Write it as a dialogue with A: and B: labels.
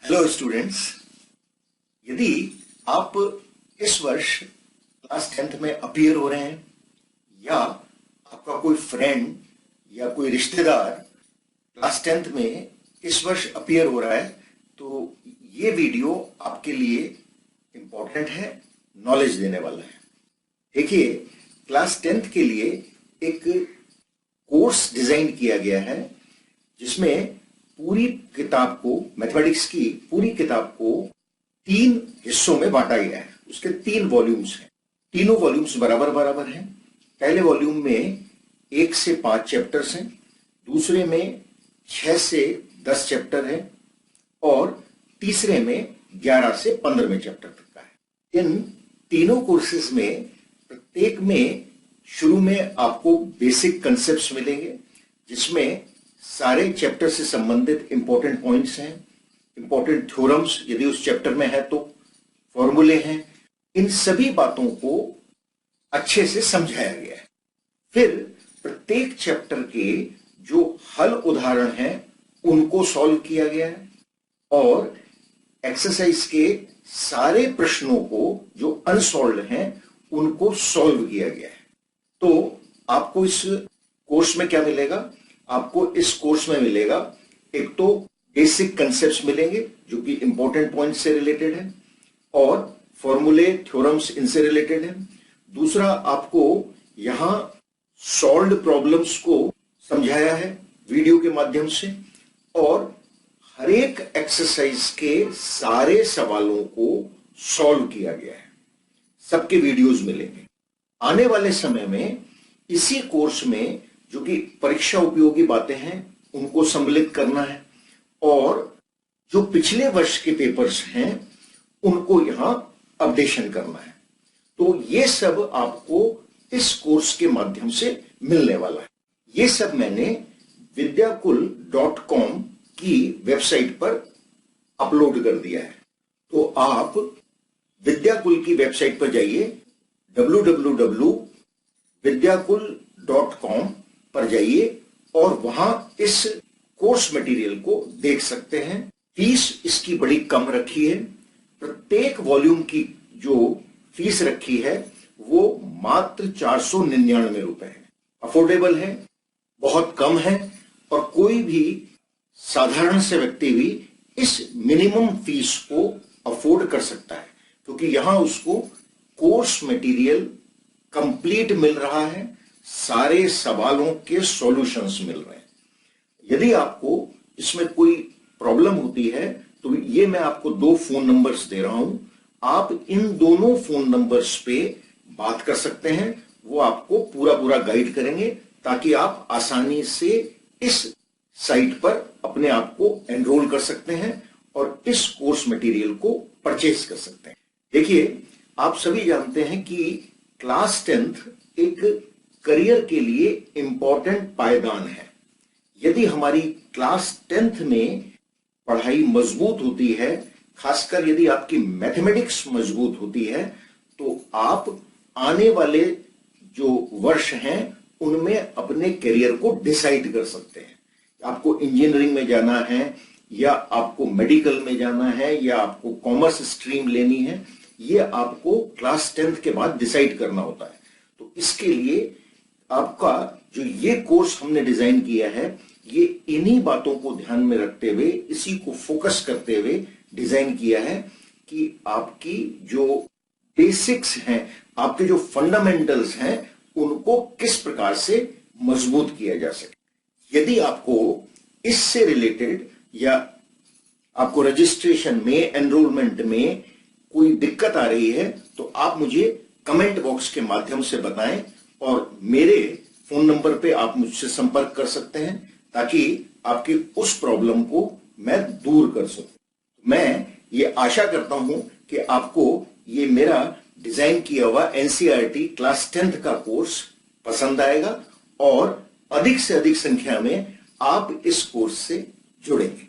A: Hello students, यदि आप इस वर्ष क्लास 10th में अपीयर हो रहे हैं या आपका कोई फ्रेंड या कोई रिश्तेदार क्लास 10th में इस वर्ष अपीयर हो रहा है तो ये वीडियो आपके लिए इम्पोर्टेंट है, नॉलेज देने वाला है। देखिए, क्लास 10th के लिए एक कोर्स डिजाइन किया गया है जिसमें पूरी किताब को, मैथमेटिक्स की पूरी किताब को 3 हिस्सों में बांटा गया है। उसके 3 वॉल्यूम्स हैं। तीनों वॉल्यूम्स बराबर बराबर हैं। पहले वॉल्यूम में 1 से 5 चैप्टर्स हैं, दूसरे में 6 से 10 चैप्टर हैं और तीसरे में 11 से 15वें चैप्टर तक का है। इन तीनों कोर्सेज में प्रत्येक में शुरू में आपको बेसिक कंसेप्ट्स मिलेंगे जिसमें सारे चैप्टर से संबंधित इंपॉर्टेंट पॉइंट्स हैं, इंपॉर्टेंट थ्योरम्स यदि उस चैप्टर में है तो, फॉर्मूले हैं। इन सभी बातों को अच्छे से समझाया गया है। फिर प्रत्येक चैप्टर के जो हल उदाहरण हैं उनको सॉल्व किया गया है और एक्सरसाइज के सारे प्रश्नों को जो अनसॉल्व हैं उनको सॉल्व किया गया है। तो आपको इस कोर्स में क्या मिलेगा? आपको इस कोर्स में मिलेगा, एक तो बेसिक कंसेप्ट्स मिलेंगे जो कि इंपॉर्टेंट पॉइंट से रिलेटेड है और फॉर्मूले, थ्योरम्स इनसे रिलेटेड है। दूसरा, आपको यहां सॉल्व्ड प्रॉब्लम्स को समझाया है वीडियो के माध्यम से और हर एक एक्सरसाइज के सारे सवालों को सॉल्व किया गया है। सबके वीडियोस मिलेंगे। आने वाले समय में इसी कोर्स में जो कि परीक्षा उपयोगी बातें हैं उनको सम्मिलित करना है और जो पिछले वर्ष के पेपर्स हैं उनको यहां अपडेशन करना है। तो ये सब आपको इस कोर्स के माध्यम से मिलने वाला है। ये सब मैंने vidyakul.com की वेबसाइट पर अपलोड कर दिया है। तो आप विद्याकुल की वेबसाइट पर जाइए, www.vidyakul.com पर जाइए और वहां इस कोर्स मटेरियल को देख सकते हैं। फीस इसकी बड़ी कम रखी है। प्रत्येक वॉल्यूम की जो फीस रखी है वो मात्र 499 रुपए है। अफोर्डेबल है, बहुत कम है और कोई भी साधारण से व्यक्ति भी इस मिनिमम फीस को अफोर्ड कर सकता है क्योंकि यहां उसको कोर्स मटेरियल कंप्लीट मिल रहा है, सारे सवालों के सॉल्यूशंस मिल रहे हैं। यदि आपको इसमें कोई प्रॉब्लम होती है तो ये मैं आपको 2 फोन नंबर्स दे रहा हूं। आप इन दोनों फोन नंबर्स पे बात कर सकते हैं। वो आपको पूरा गाइड करेंगे ताकि आप आसानी से इस साइट पर अपने आप को एनरोल कर सकते हैं और इस कोर्स मटेरियल को परचेज कर सकते हैं। देखिए, आप सभी जानते हैं कि क्लास 10th एक करियर के लिए इंपॉर्टेंट पायदान है। यदि हमारी क्लास 10th में पढ़ाई मजबूत होती है, खासकर यदि आपकी मैथमेटिक्स मजबूत होती है, तो आप आने वाले जो वर्ष हैं उनमें अपने करियर को डिसाइड कर सकते हैं। आपको इंजीनियरिंग में जाना है या आपको मेडिकल में जाना है या आपको कॉमर्स स्ट्रीम लेनी है, ये आपको क्लास 10th के बाद डिसाइड करना होता है। तो इसके लिए आपका जो ये कोर्स हमने डिजाइन किया है, ये इन्हीं बातों को ध्यान में रखते हुए, इसी को फोकस करते हुए डिजाइन किया है कि आपकी जो बेसिक्स हैं, आपके जो फंडामेंटल्स हैं, उनको किस प्रकार से मजबूत किया जा सके। यदि आपको इससे रिलेटेड या आपको रजिस्ट्रेशन में, एनरोलमेंट में कोई दिक्कत आ रही है तो आप मुझे कमेंट बॉक्स के माध्यम से बताएं और मेरे फोन नंबर पे आप मुझसे संपर्क कर सकते हैं ताकि आपकी उस प्रॉब्लम को मैं दूर कर सकूं। मैं ये आशा करता हूं कि आपको ये मेरा डिजाइन किया हुआ एनसीईआरटी क्लास 10th का कोर्स पसंद आएगा और अधिक से अधिक संख्या में आप इस कोर्स से जुड़ेंगे।